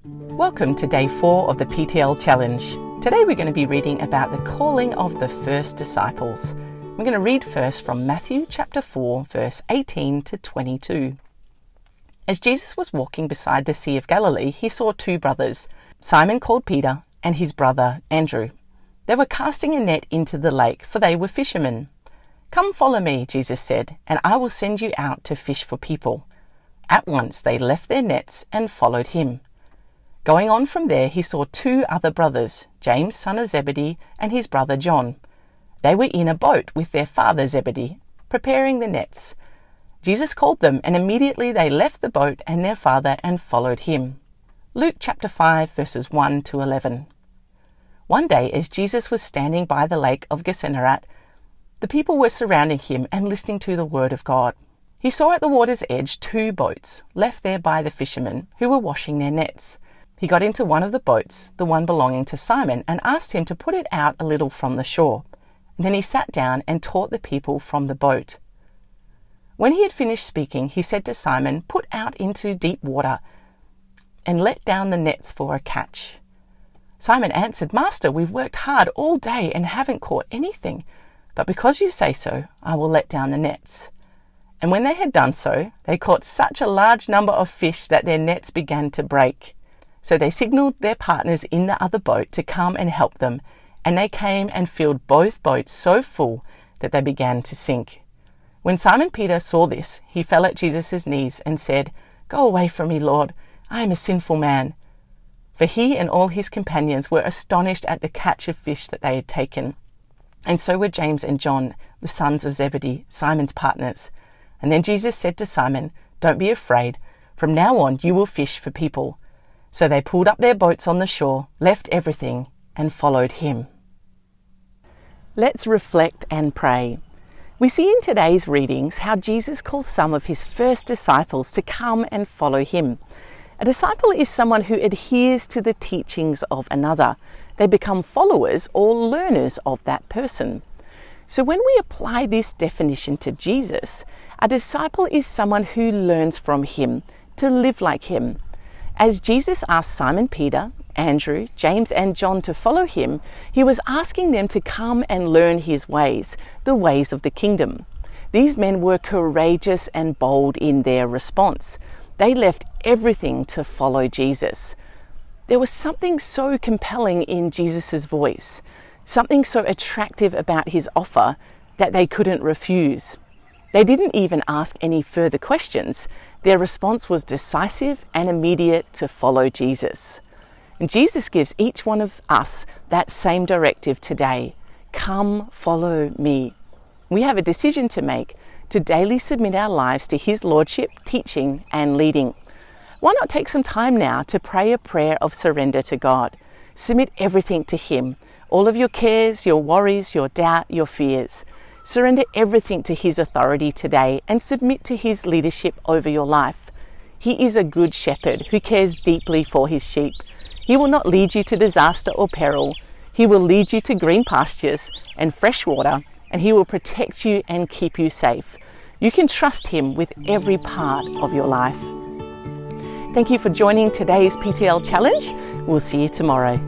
Welcome to day 4 of the PTL Challenge. Today we're going to be reading about the calling of the first disciples. We're going to read first from Matthew chapter 4, verse 18 to 22. As Jesus was walking beside the Sea of Galilee, he saw two brothers, Simon called Peter and his brother Andrew. They were casting a net into the lake, for they were fishermen. "Come follow me," Jesus said, "and I will send you out to fish for people." At once they left their nets and followed him. Going on from there, he saw two other brothers, James son of Zebedee and his brother John. They were in a boat with their father Zebedee, preparing the nets. Jesus called them, and immediately they left the boat and their father and followed him. Luke chapter 5, verses 1 to 11. One day, as Jesus was standing by the lake of Gennesaret, the people were surrounding him and listening to the word of God. He saw at the water's edge two boats, left there by the fishermen, who were washing their nets. He got into one of the boats, the one belonging to Simon, and asked him to put it out a little from the shore. And then he sat down and taught the people from the boat. When he had finished speaking, he said to Simon, "Put out into deep water and let down the nets for a catch." Simon answered, "Master, we've worked hard all day and haven't caught anything. But because you say so, I will let down the nets." And when they had done so, they caught such a large number of fish that their nets began to break. So they signaled their partners in the other boat to come and help them, and they came and filled both boats so full that they began to sink. When Simon Peter saw this, he fell at Jesus' knees and said, "Go away from me, Lord, I am a sinful man." For he and all his companions were astonished at the catch of fish that they had taken. And so were James and John, the sons of Zebedee, Simon's partners. And then Jesus said to Simon, "Don't be afraid. From now on you will fish for people." So they pulled up their boats on the shore, left everything, and followed him. Let's reflect and pray. We see in today's readings how Jesus calls some of his first disciples to come and follow him. A disciple is someone who adheres to the teachings of another. They become followers or learners of that person. So when we apply this definition to Jesus, a disciple is someone who learns from him, to live like him. As Jesus asked Simon Peter, Andrew, James and John to follow him, he was asking them to come and learn his ways, the ways of the kingdom. These men were courageous and bold in their response. They left everything to follow Jesus. There was something so compelling in Jesus' voice, something so attractive about his offer that they couldn't refuse. They didn't even ask any further questions. Their response was decisive and immediate to follow Jesus. And Jesus gives each one of us that same directive today. Come, follow me. We have a decision to make to daily submit our lives to his lordship, teaching and leading. Why not take some time now to pray a prayer of surrender to God? Submit everything to him, all of your cares, your worries, your doubt, your fears. Surrender everything to his authority today and submit to his leadership over your life. He is a good shepherd who cares deeply for his sheep. He will not lead you to disaster or peril. He will lead you to green pastures and fresh water, and he will protect you and keep you safe. You can trust him with every part of your life. Thank you for joining today's PTL Challenge. We'll see you tomorrow.